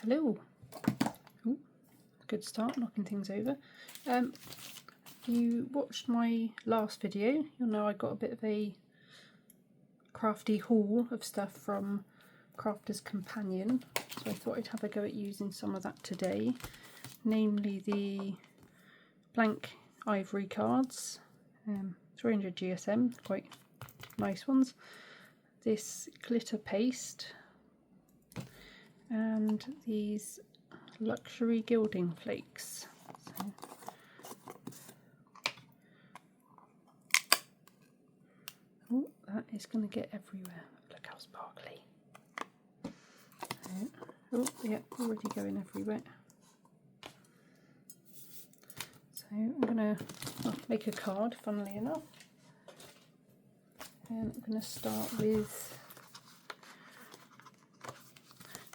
Hello. Ooh, good start, knocking things over. If you watched my last video, you'll know I got a bit of a crafty haul of stuff from Crafter's Companion, so I thought I'd have a go at using some of that today, namely the blank ivory cards, 300 GSM, quite nice ones, this glitter paste, and these luxury gilding flakes. So, oh, that is going to get everywhere. Look how sparkly. Oh, yeah, already going everywhere. So I'm going to make a card, funnily enough. And I'm going to start with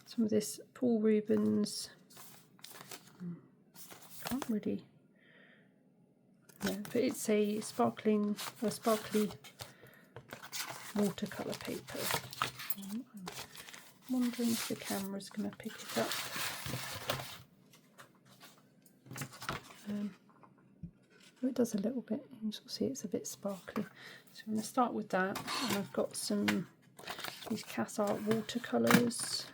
some of this Paul Rubens, can't really, no, but it's a sparkly watercolour paper. I'm wondering if the camera's going to pick it up. Oh, it does a little bit, you can see it's a bit sparkly. So I'm going to start with that, and I've got these Cass Art watercolours.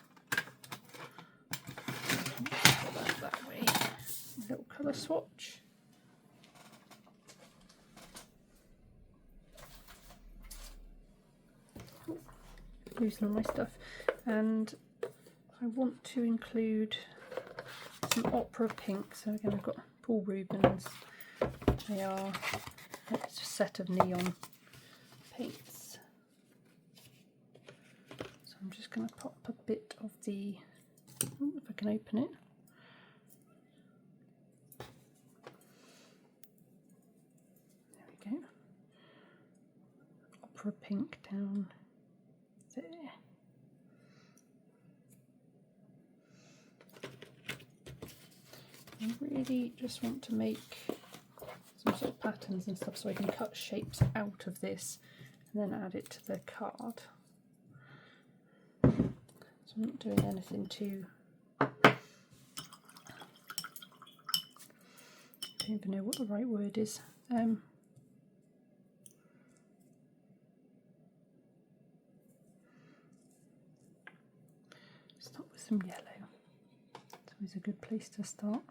Little colour swatch. Losing all my stuff, and I want to include some opera pink. So again, I've got Paul Rubens. They are, it's a set of neon paints. So I'm just going to pop a bit of the, if I can open it. Opera pink down there. I really just want to make some sort of patterns and stuff so I can cut shapes out of this and then add it to the card. So I'm not doing anything too, I don't even know what the right word is. Start with some yellow. It's always a good place to start.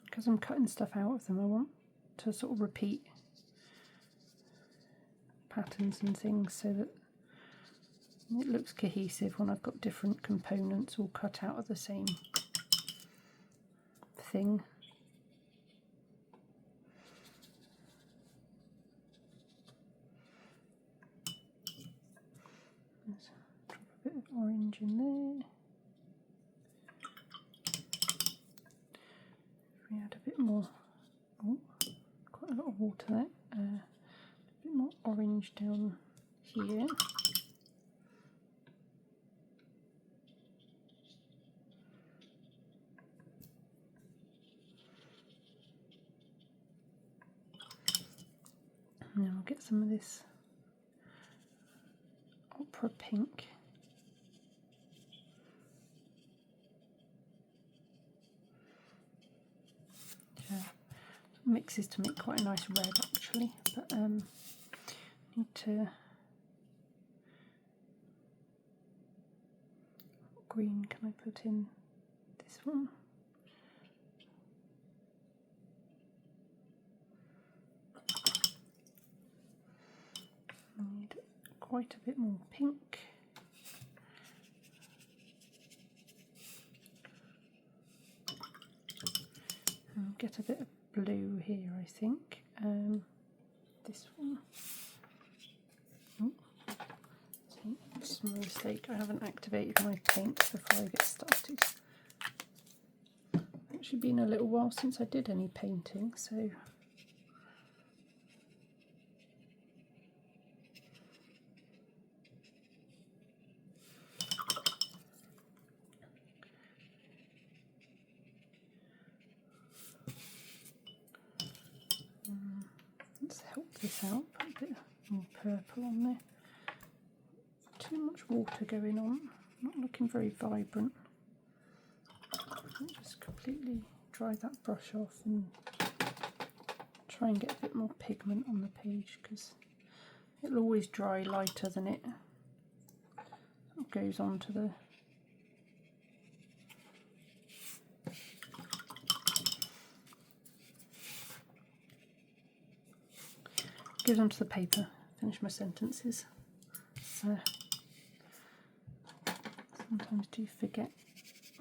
Because I'm cutting stuff out of them, I want to sort of repeat patterns and things so that it looks cohesive when I've got different components all cut out of the same thing. Let's drop a bit of orange in there. If we add a bit more, oh, quite a lot of water there, a bit more orange down here. Now I'll get some of this opera pink. Yeah, mixes to make quite a nice red actually, but need to, what green can I put in this one? I need quite a bit more pink. I'll get a bit of blue here, I think. This one. Oh, small mistake. I haven't activated my paints before I get started. Actually been a little while since I did any painting, so this out, put a bit more purple on there. Too much water going on, not looking very vibrant. I'll just completely dry that brush off and try and get a bit more pigment on the page, because it'll always dry lighter than it goes on to the paper. Finish my sentences. So sometimes do forget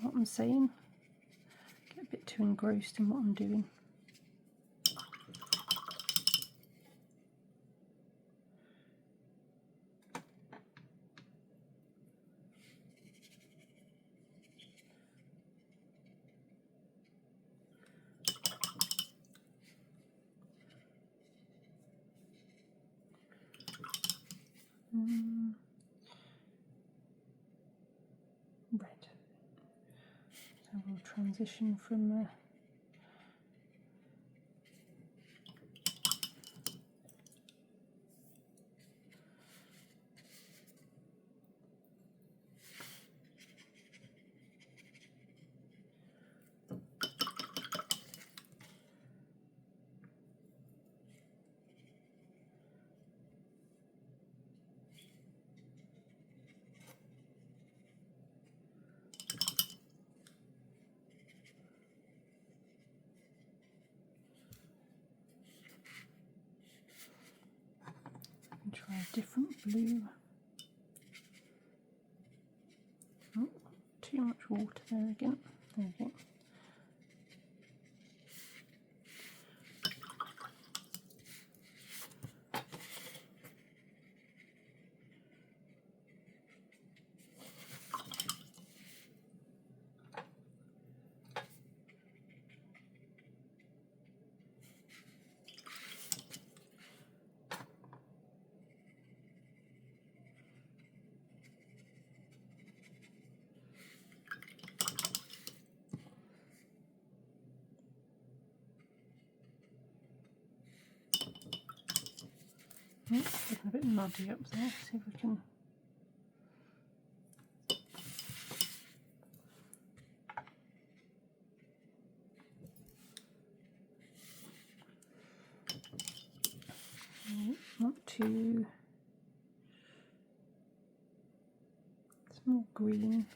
what I'm saying. Get a bit too engrossed in what I'm doing. Red. So we'll transition from try a different blue. Oh, too much water there again. There we go. It's looking a bit muddy up there. See if we can. Not too. It's more green.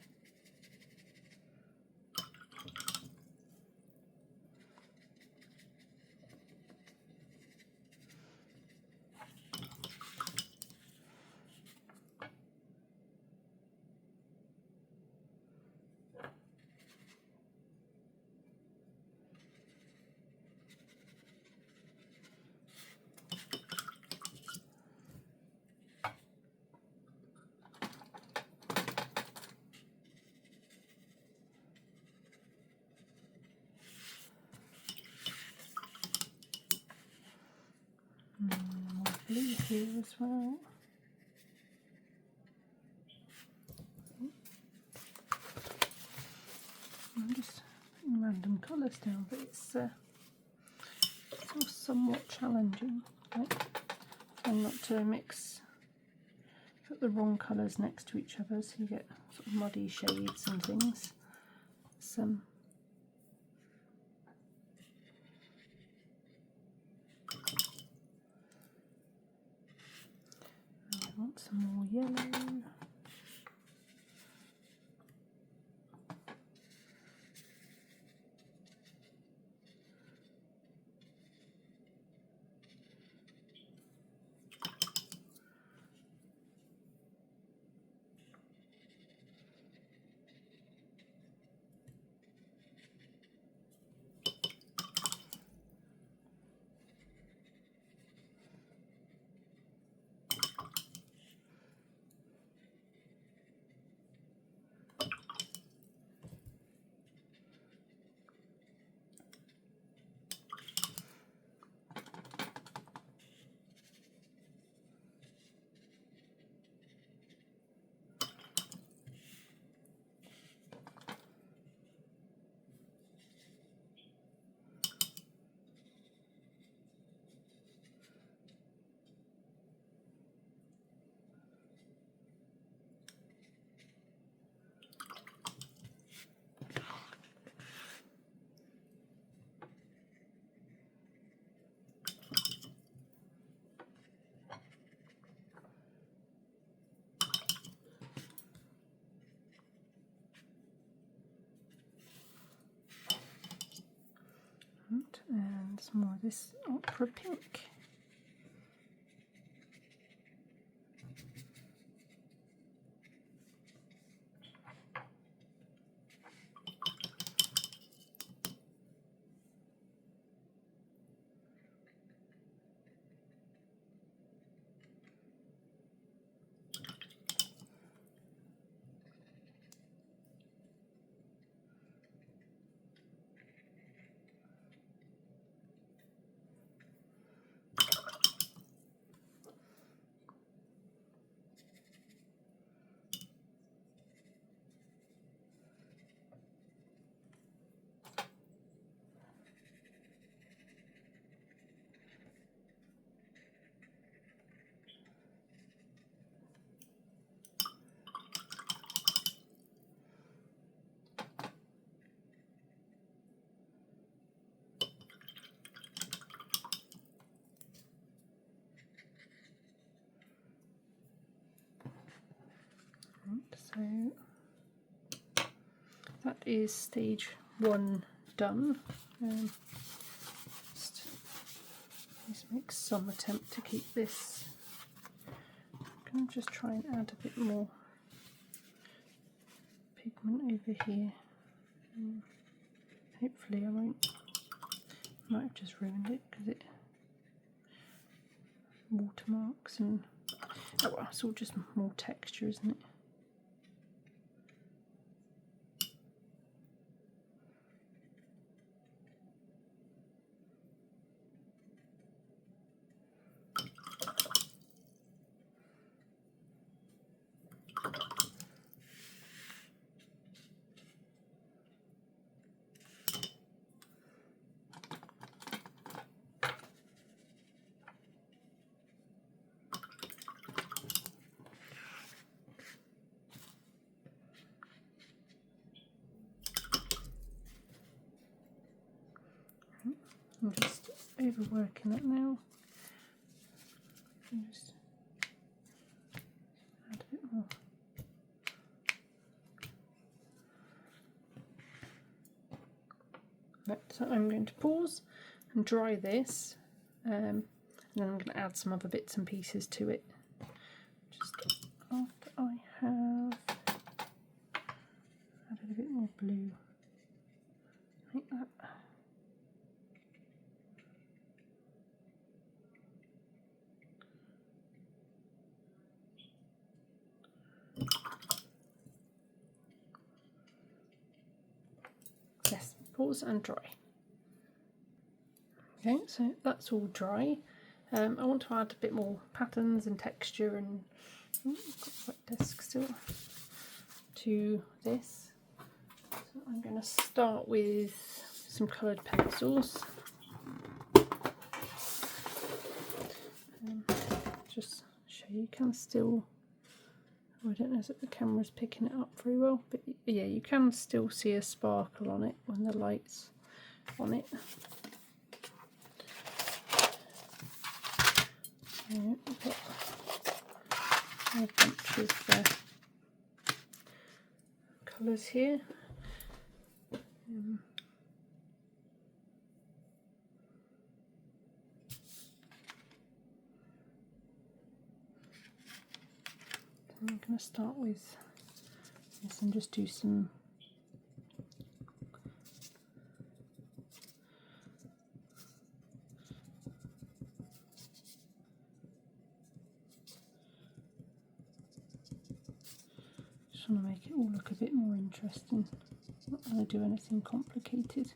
Blue here as well. I'm just putting random colours down, but it's all somewhat challenging. Right? And not to put the wrong colours next to each other, so you get sort of muddy shades and things. I want some more yellow. and some more of this opera pink. So that is stage 1 done. Just make some attempt to keep this. I'm going to just try and add a bit more pigment over here. Hopefully I won't. Might have just ruined it because it watermarks and oh well, it's all just more texture, isn't it? I'm just overworking it now. Just add a bit more. Right, so I'm going to pause and dry this, and then I'm going to add some other bits and pieces to it. Just after I have added a bit more blue, like that. Yes, pause and dry. Okay, so that's all dry. I want to add a bit more patterns and texture and got the wet desk still to this. So I'm going to start with some coloured pencils. Just show you can still. I don't know if the camera's picking it up very well, but yeah, you can still see a sparkle on it when the light's on it. I've got a bunch of colours here. I'm going to start with this and just do some just want to make it all look a bit more interesting. Not going to do anything complicated.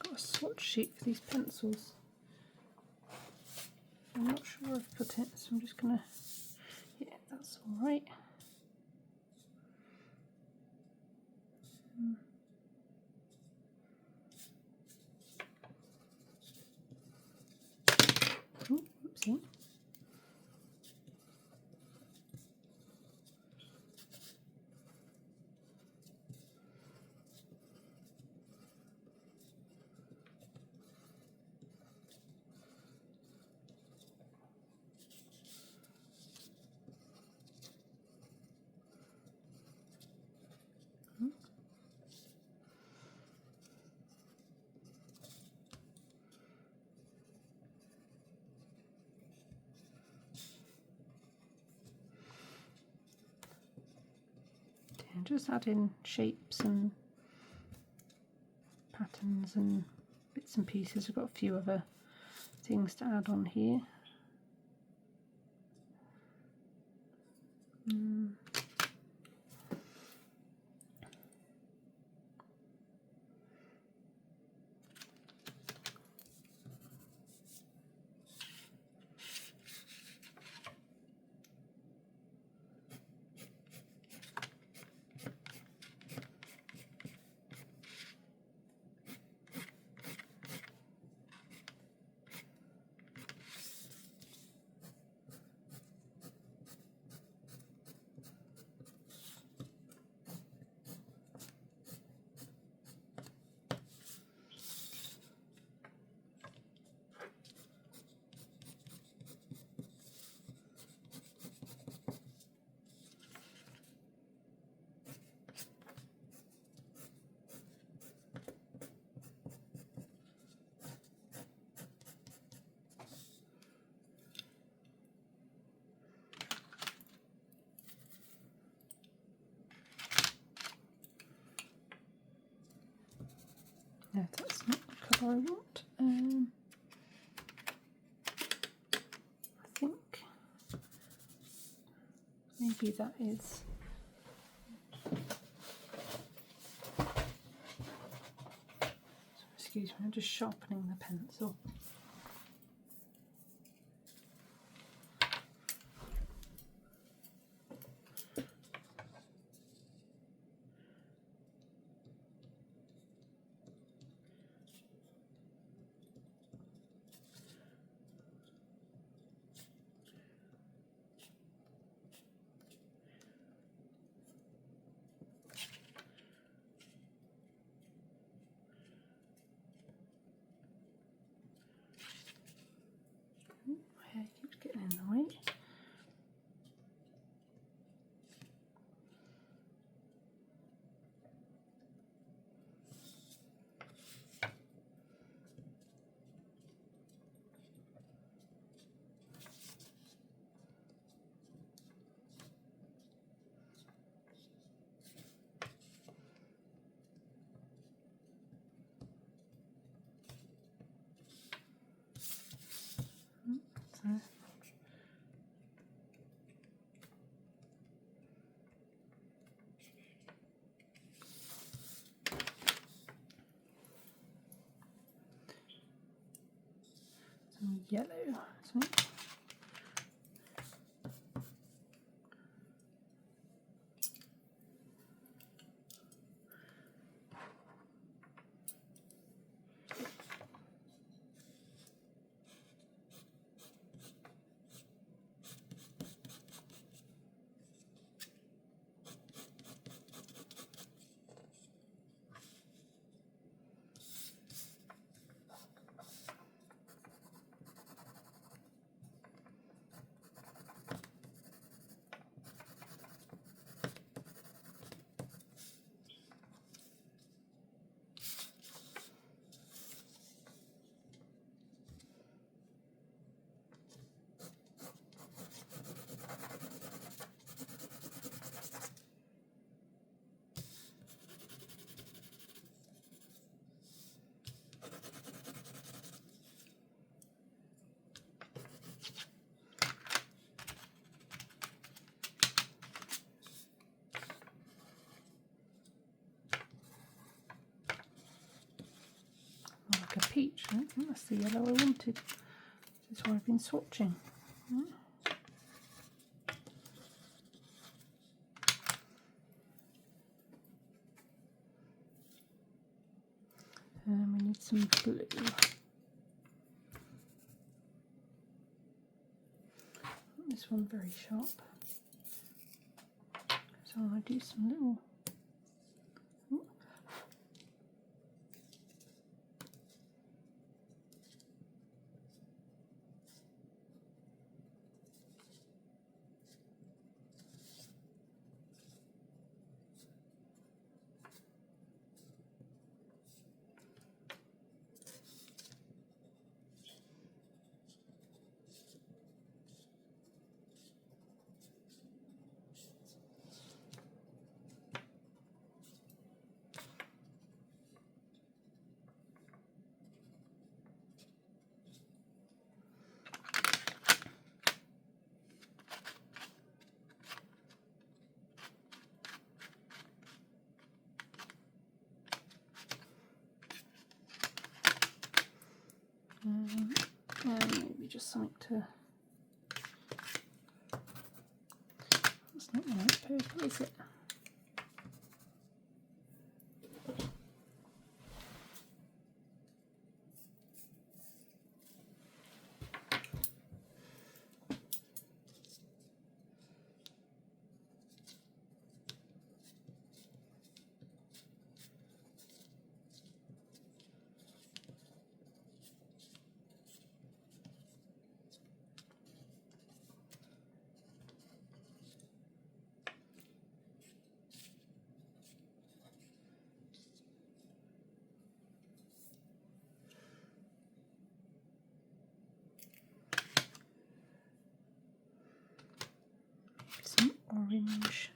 Got a swatch sheet for these pencils. I'm not sure I've put it, so I'm just gonna, yeah, that's All right. Ooh, oopsie. Just add in shapes and patterns and bits and pieces. I've got a few other things to add on here. No, that's not the colour I want. I think maybe that is. Excuse me, I'm just sharpening the pencil. My hair keeps getting in the way. So some yellow. So like a peach. I think that's the yellow I wanted. This is why I've been swatching. need some blue. This one very sharp, so I'll do some little. And maybe just something to. It's not right purple, is it? Some orange.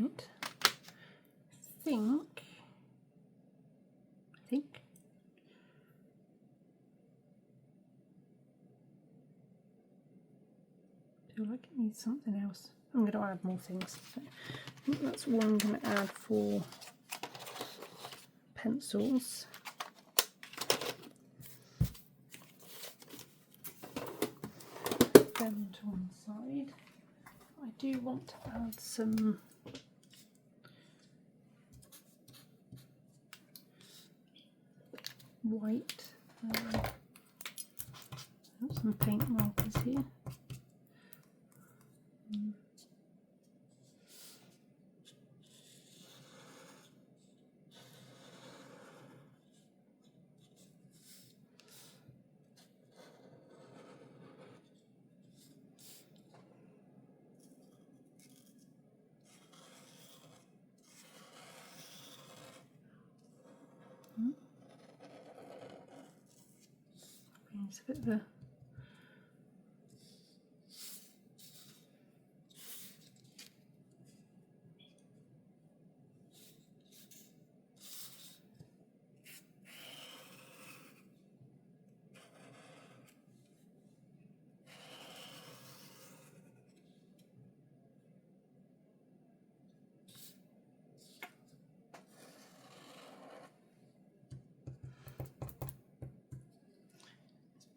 Right. I think feel like it needs something else. I'm going to add more things. So I think that's what I'm going to add for pencils. Them to one side. I do want to add some white, some paint markers here. It's a bit of a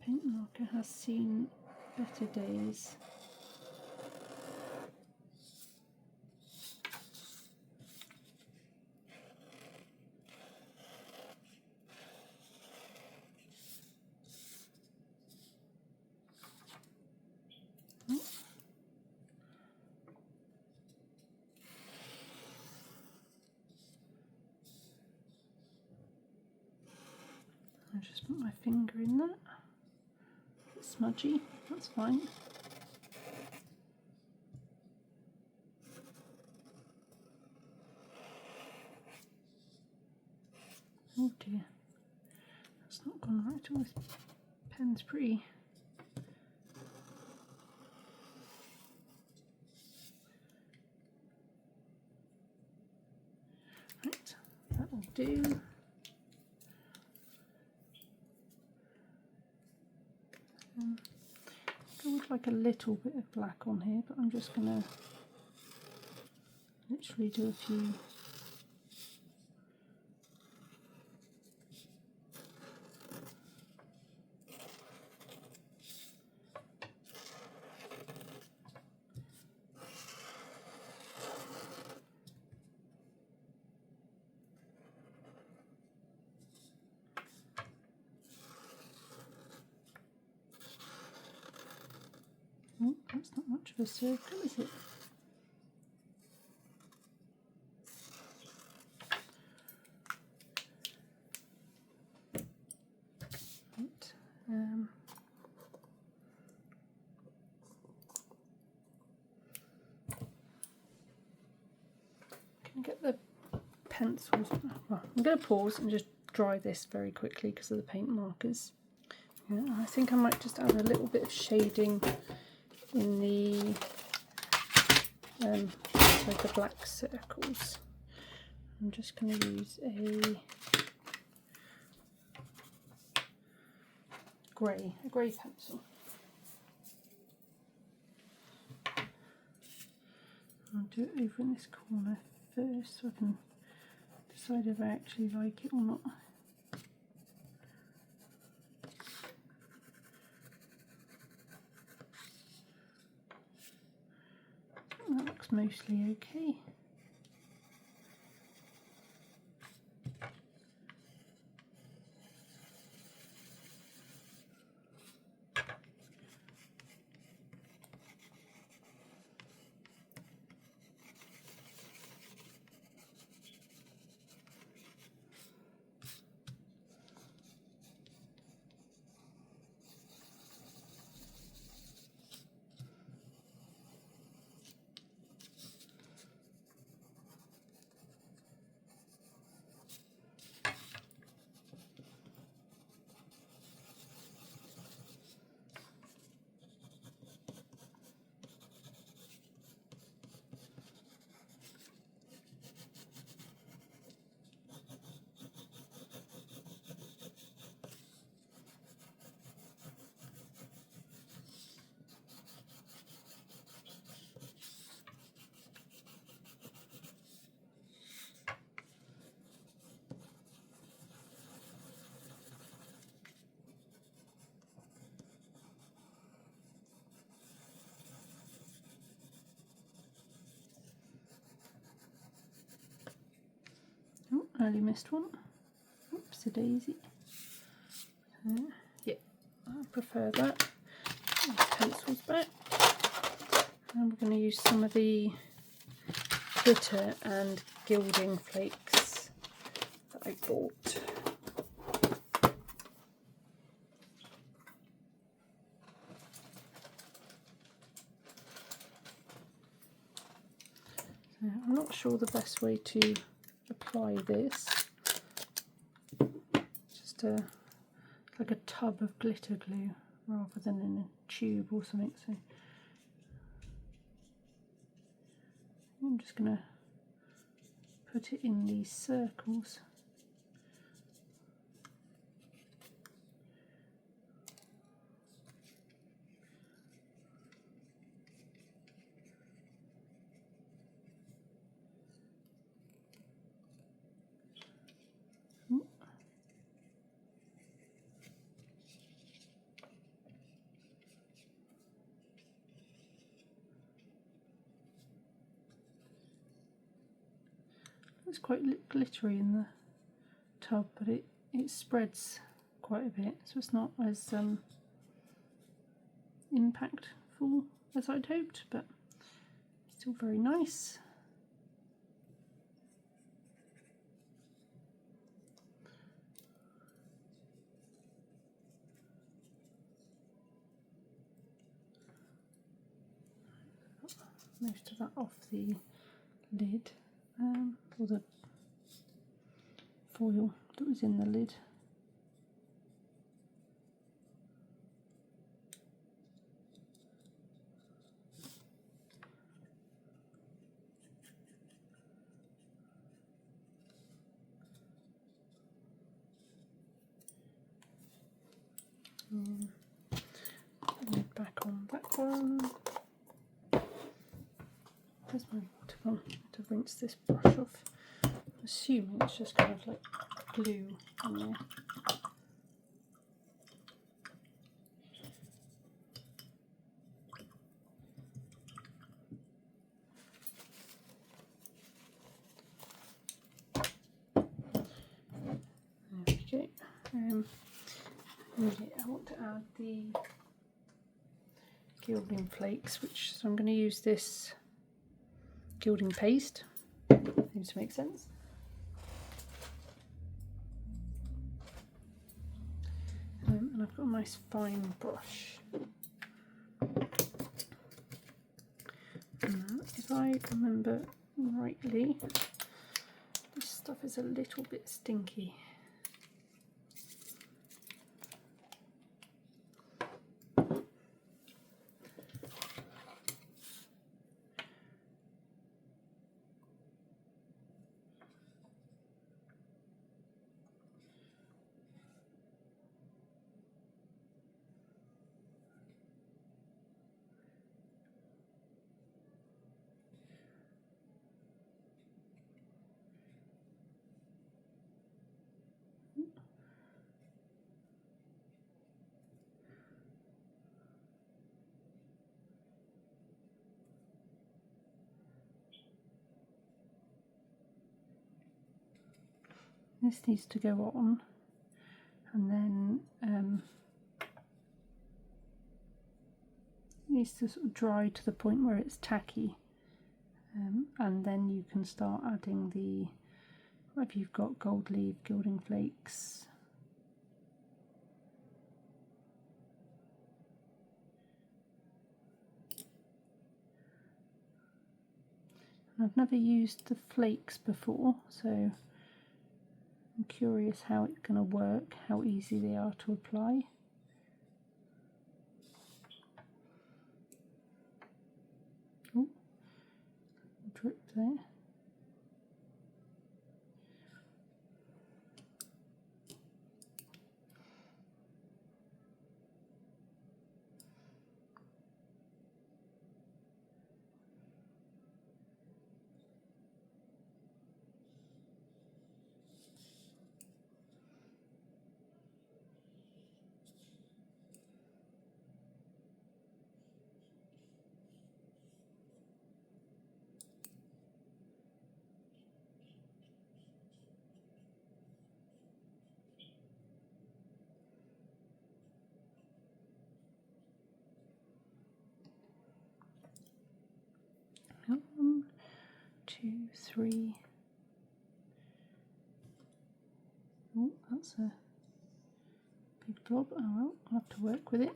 paint marker has seen better days. I'll just put my finger in that. It's smudgy, that's fine. Oh dear. It's not gone right at all. This pen's pretty. Right, that will do. I would like a little bit of black on here, but I'm just going to literally do a few. Oh, that's not much of a circle, is it? Right. Can I get the pencils? Well, I'm going to pause and just dry this very quickly because of the paint markers. Yeah, I think I might just add a little bit of shading in the like the black circles. I'm just going to use a grey pencil. I'll do it over in this corner first so I can decide if I actually like it or not. That looks mostly okay. Oh, nearly missed one. Oops, a daisy. Yeah, I prefer that. Pencils back. And we're going to use some of the glitter and gilding flakes that I bought. I'm not sure the best way to apply this. Just like a tub of glitter glue rather than in a tube or something. So I'm just going to put it in these circles. It's quite glittery in the tub, but it spreads quite a bit, so it's not as impactful as I'd hoped, but still very nice. Most of that off the lid, or the foil that was in the lid. one. Where's my water gone? To rinse this brush off. I'm assuming it's just kind of like glue on there. There we go. I want to add the gilding flakes, so I'm going to use this gilding paste. Seems to make sense. And I've got a nice fine brush. If I remember rightly, this stuff is a little bit stinky. This needs to go on, and then it needs to sort of dry to the point where it's tacky, and then you can start adding the, whatever you've got, gold leaf, gilding flakes. I've never used the flakes before, so I'm curious how it's going to work, how easy they are to apply. Oh, drip there. One, two, three. Oh, that's a big blob. Oh well, I'll have to work with it.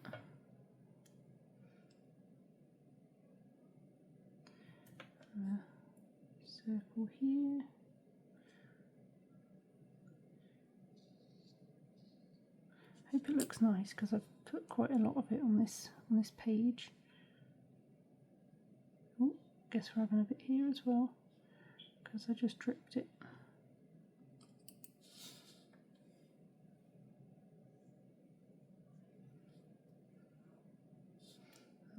Circle here. Hope it looks nice because I've put quite a lot of it on this page. Oh, guess we're having a bit here as well because I just dripped it.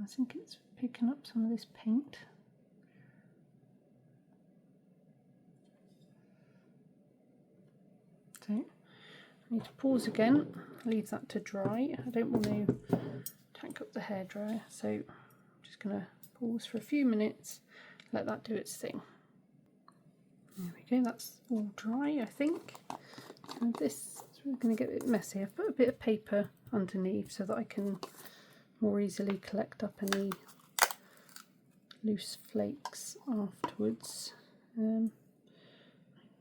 I think it's picking up some of this paint. So I need to pause again, leave that to dry. I don't want to tank up the hairdryer, so I'm just going to pause for a few minutes, let that do its thing. There we go, that's all dry, I think. And this is going to get a bit messy. I've put a bit of paper underneath so that I can more easily collect up any loose flakes afterwards. I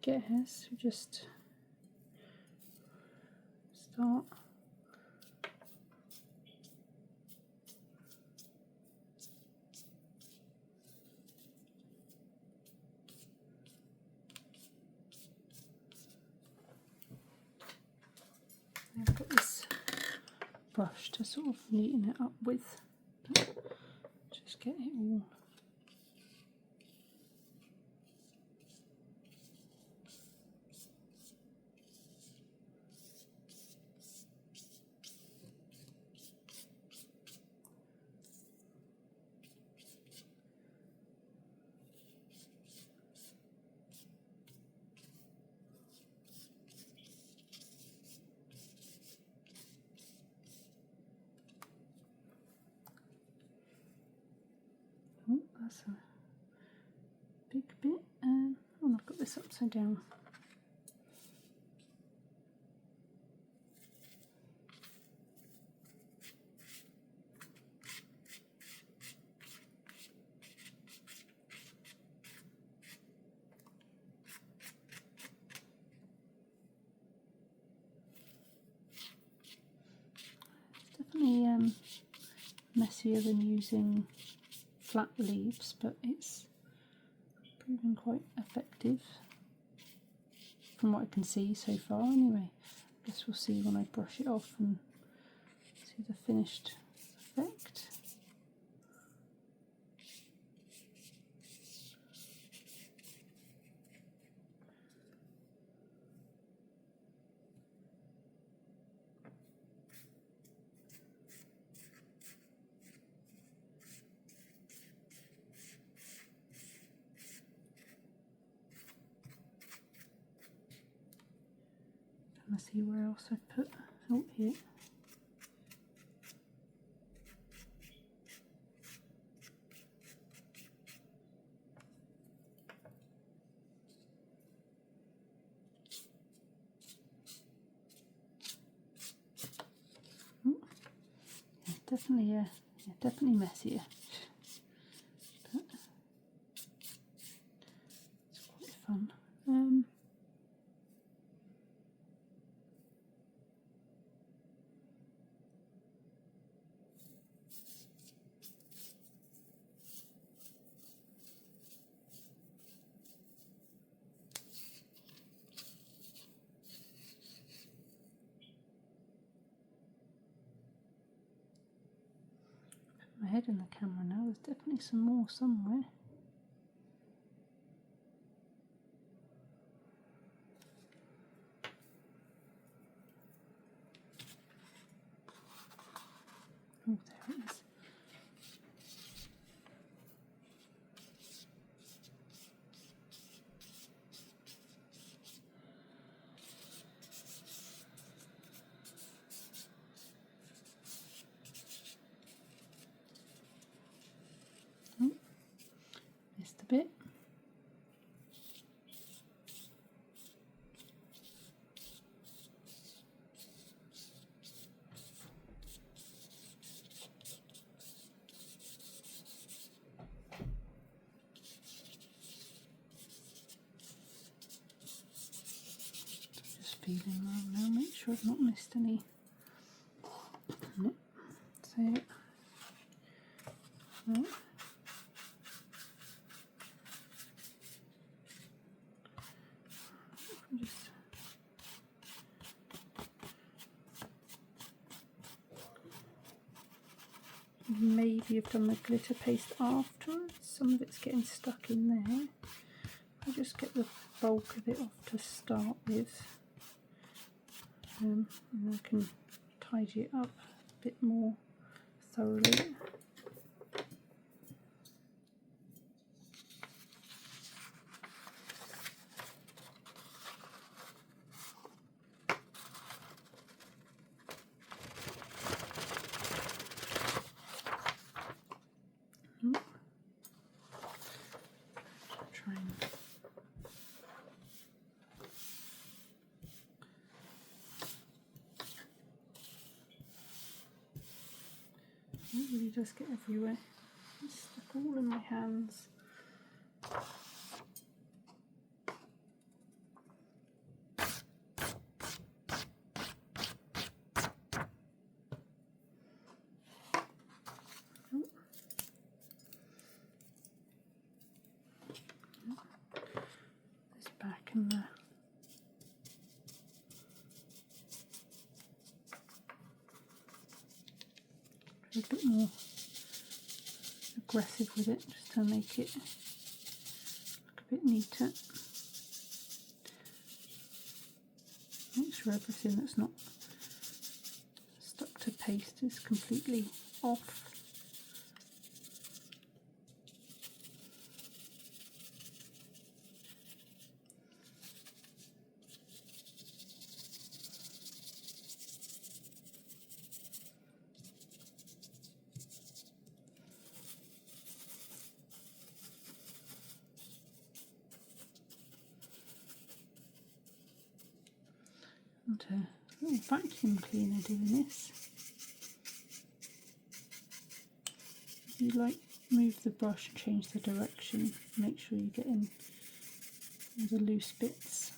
guess we just start. I've got this brush to sort of neaten it up with. Just get it all. that's a big bit. Oh, I've got this upside down. Definitely messier than using flat leaves, but it's proving quite effective from what I can see so far anyway. I guess we'll see when I brush it off and see the finished effect. Trying to see where else I put. Oh, here. Oh, yeah, definitely messier. But it's quite fun. My head in the camera now, there's definitely some more somewhere. Oh, there it is. Oh, missed a bit. Just feeling around now, make sure I've not missed any. No. So, no. Just maybe I've done the glitter paste afterwards. Some of it's getting stuck in there. I'll just get the bulk of it off to start with, and I can tidy it up a bit more thoroughly. It really does get everywhere. It's stuck all in my hands. This back and the a bit more aggressive with it, just to make it look a bit neater. Make sure everything that's not stuck to paste is completely off. And a little vacuum cleaner doing this. You like move the brush and change the direction, make sure you get in all the loose bits.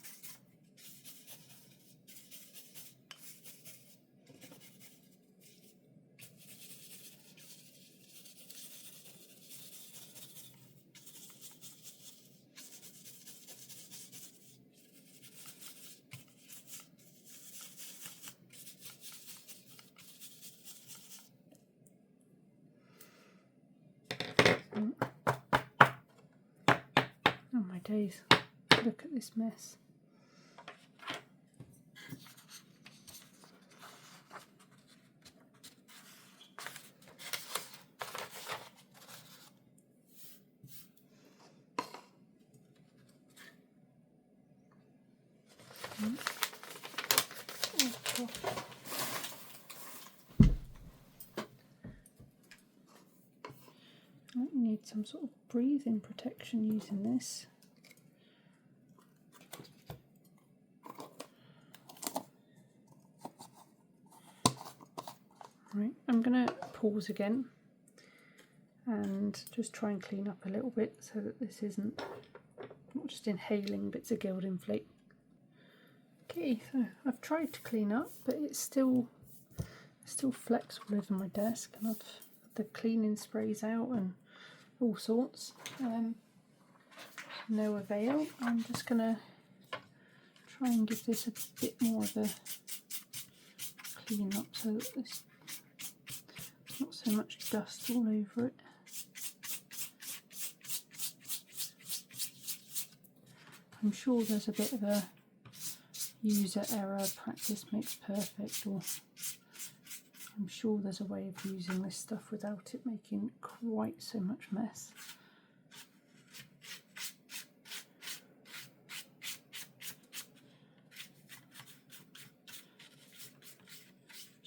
Oh my days, look at this mess. Oh gosh. I might need some sort of breathing protection using this. Right, I'm going to pause again and just try and clean up a little bit so that this isn't not just inhaling bits of gilding flake. Okay, so I've tried to clean up, but it's still flecks all over my desk, and I've put the cleaning sprays out and all sorts. No avail. I'm just going to try and give this a bit more of a clean up so that there's not so much dust all over it. I'm sure there's a bit of a user error, practice makes perfect, or I'm sure there's a way of using this stuff without it making quite so much mess.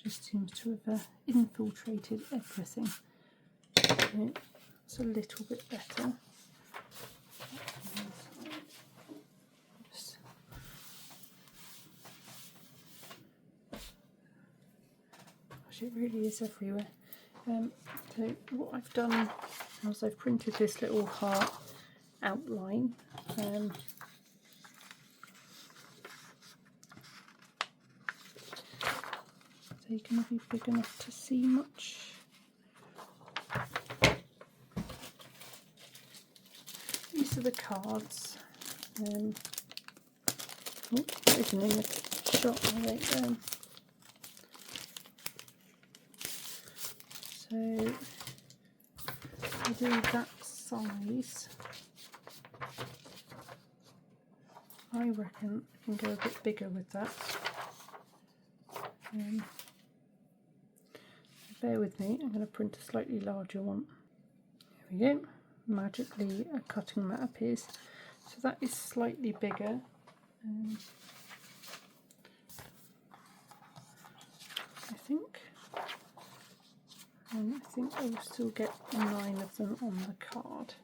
Just seems to have infiltrated everything. It's a little bit better. It really is everywhere. So what I've done is I've printed this little heart outline. So you're going to be big enough to see much. These are the cards. Oh, that isn't in the shot, are they? So I do that size. I reckon I can go a bit bigger with that. Bear with me, I'm going to print a slightly larger one. There we go. Magically a cutting mat appears. So that is slightly bigger. I think. And I think I will still get 9 of them on the card.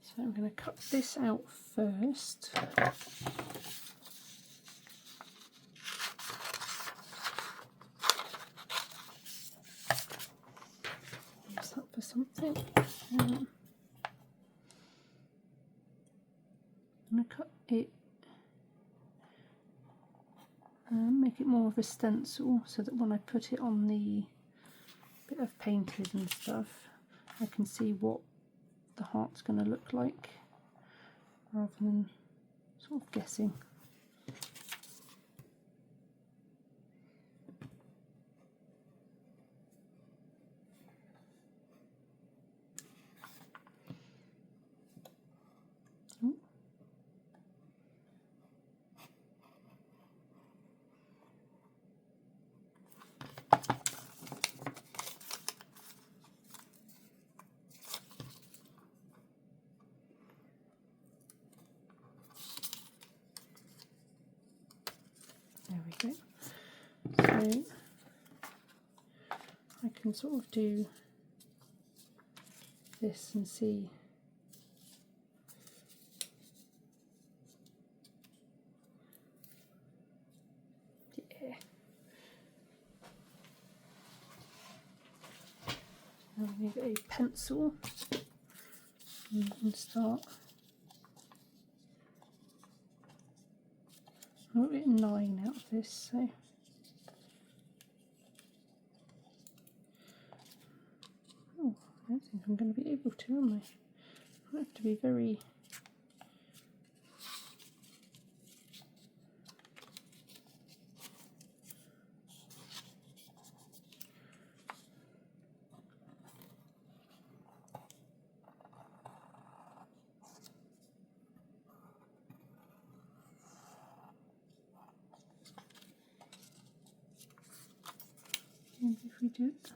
So I'm going to cut this out first. Use that for something. I'm going to cut it, make it more of a stencil so that when I put it on the bit I've painted and stuff, I can see what the heart's going to look like rather than sort of guessing. There we go. So I can sort of do this and see I'm going to get a pencil and start. I'll get 9 out of this, so oh, I don't think I'm going to be able to, am I? I have to be very maybe if we do it.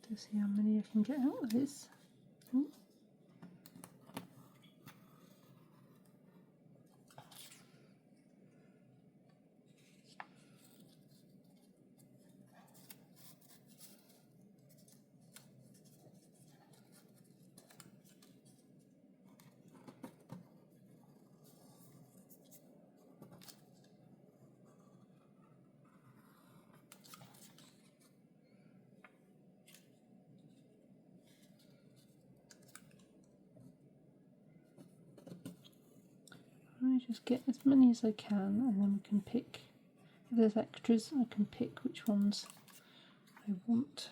To see how many I can get out of this. Ooh. I just get as many as I can, and then we can pick. If there's extras, I can pick which ones I want.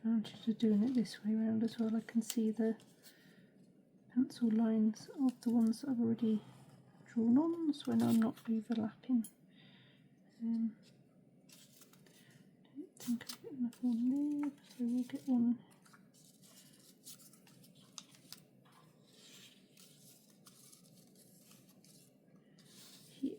Advantage of doing it this way around as well, I can see the pencil lines of the ones that I've already drawn on, so when I'm not overlapping. I don't think I'll get enough one there, so we'll get one here.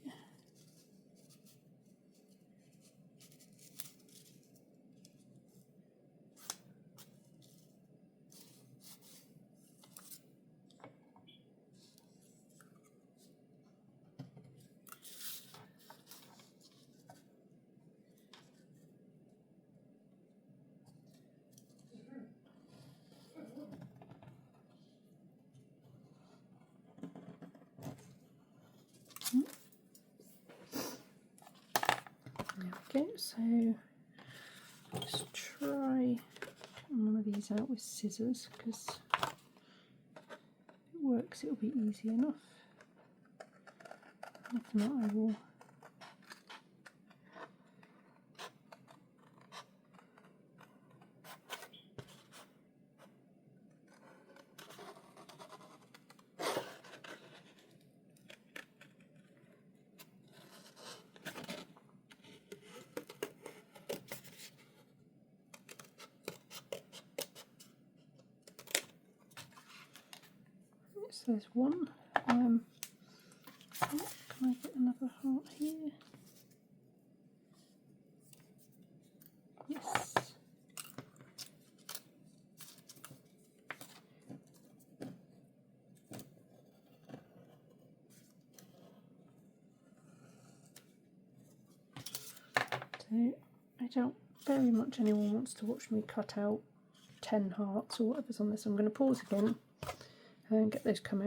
Okay, so let's try one of these out with scissors, because if it works it'll be easy enough. If not, I will there's one. Oh, can I get another heart here? Yes. So I doubt very much anyone wants to watch me cut out 10 hearts or whatever's on this. I'm going to pause again and get those cut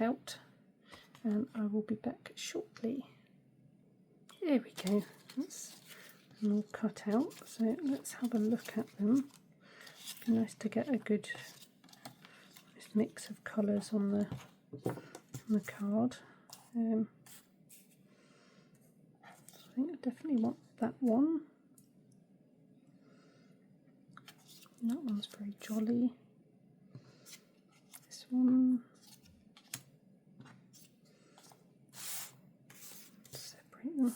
out, and I will be back shortly. There we go. That's them all cut out. So let's have a look at them. It'd be nice to get a good mix of colours on the card. I think I definitely want that one. That one's very jolly. This one. Separate them.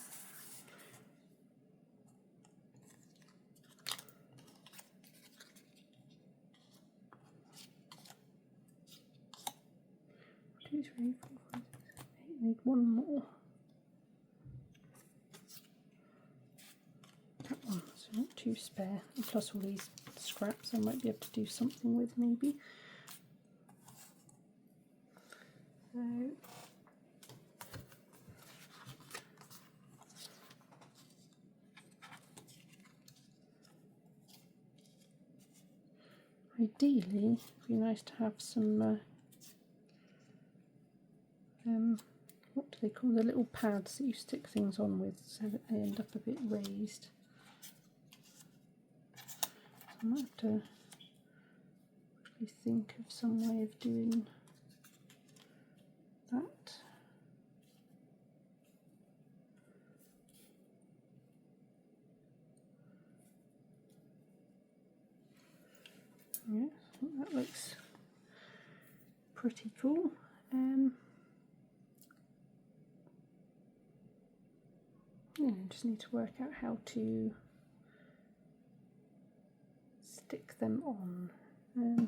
Two, three, four, five, six, 8. Need one more. That one's not too spare. And plus all these scraps I might be able to do something with maybe. So ideally it'd be nice to have some what do they call the little pads that you stick things on with, so that they end up a bit raised. I might have to really think of some way of doing that. Yeah, I think that looks pretty cool. Yeah, I just need to work out how to stick them on. Not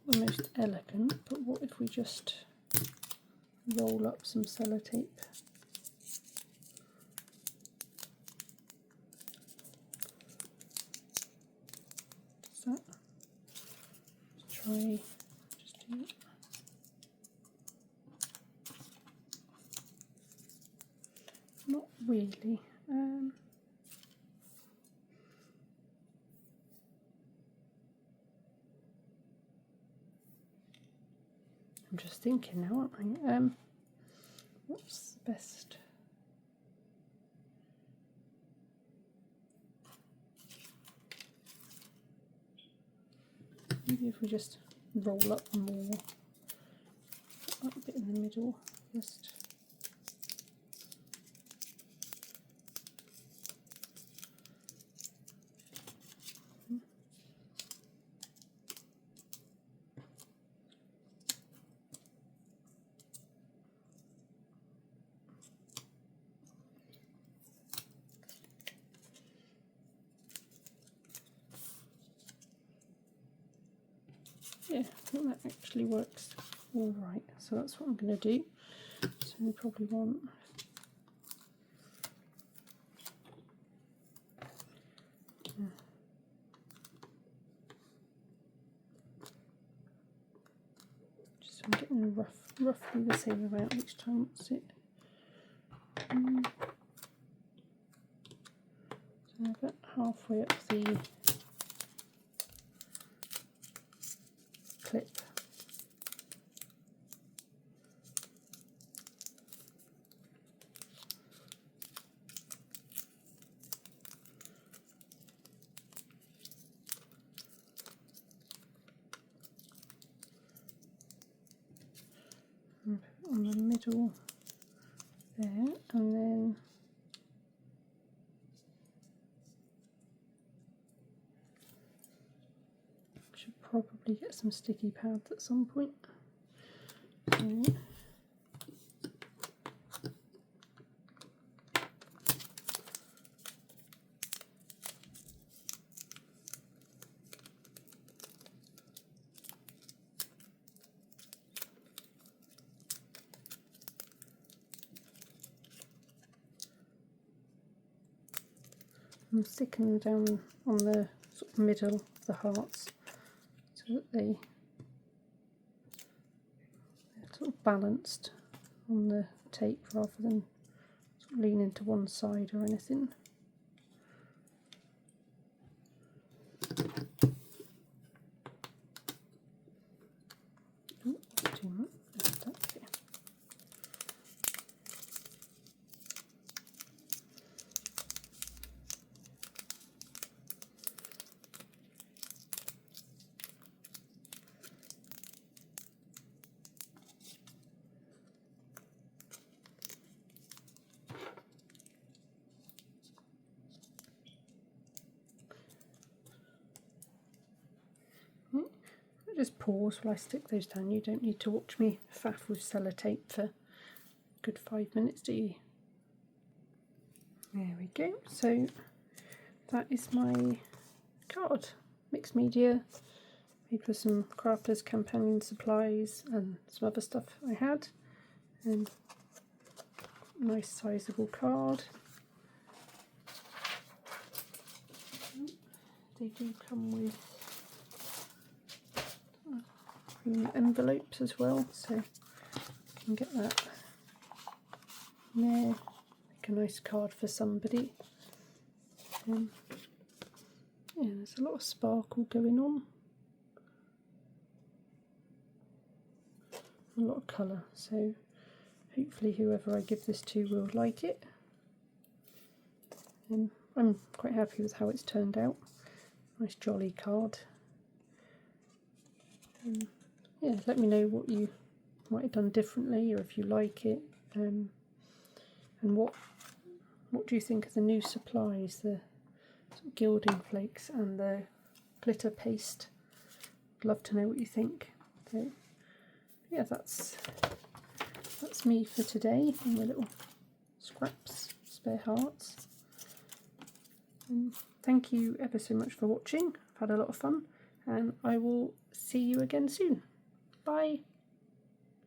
the most elegant, but what if we just roll up some sellotape? Does that? Let's try. Not really. I'm just thinking now, aren't I? What's the best? Maybe if we just roll up more, put that a bit in the middle, just. Yeah, I think that actually works all right. So that's what I'm going to do. So we probably want just I'm getting roughly the same amount each time. That's it. So about halfway up the clip. And put it on the middle there, and then should probably get some sticky pads at some point. Okay. I'm sticking them down on the sort of middle of the hearts so that they sort of balanced on the tape rather than sort of leaning to one side or anything. Too much. Okay. Just pause while I stick those down. You don't need to watch me faff with sellotape for a good 5 minutes, do you? There we go. So that is my card. Mixed media, made with some Crafters Companion supplies and some other stuff I had. And nice sizable card. They do come with envelopes as well, so you can get that in there, make a nice card for somebody. Yeah, there's a lot of sparkle going on, a lot of colour, so hopefully whoever I give this to will like it. I'm quite happy with how it's turned out. Nice jolly card. Yeah, let me know what you might have done differently, or if you like it, and what do you think of the new supplies, the sort of gilding flakes and the glitter paste. I'd love to know what you think. So yeah, that's me for today, and my little scraps, spare hearts. Thank you ever so much for watching. I've had a lot of fun, and I will see you again soon. Bye.